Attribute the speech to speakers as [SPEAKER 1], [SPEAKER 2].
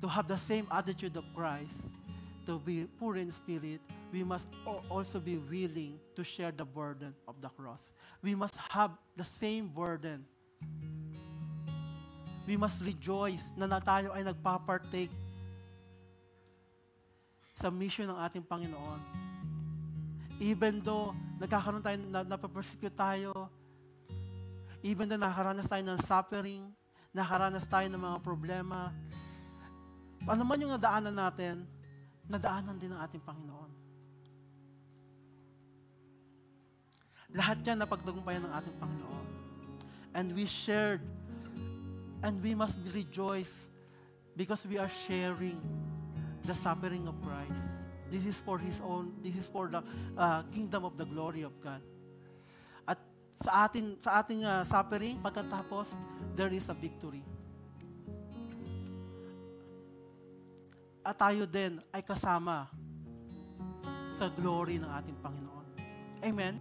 [SPEAKER 1] to have the same attitude of Christ, to be poor in spirit, we must also be willing to share the burden of the cross. We must have the same burden. We must rejoice na tayo ay nagpapartake sa mission ng ating Panginoon. Even though nagkakaroon tayo, napapersecute tayo, even though nakaranas tayo ng suffering, nakaranas tayo ng mga problema, ano man yung nadaanan natin, nadaanan din ng ating Panginoon. Lahat yan napagtagumpayan ng ating Panginoon. And we shared, and we must rejoice because we are sharing the suffering of Christ. This is for His own, this is for the kingdom of the glory of God. At sa ating suffering, pagkatapos, there is a victory. At tayo din ay kasama sa glory ng ating Panginoon. Amen?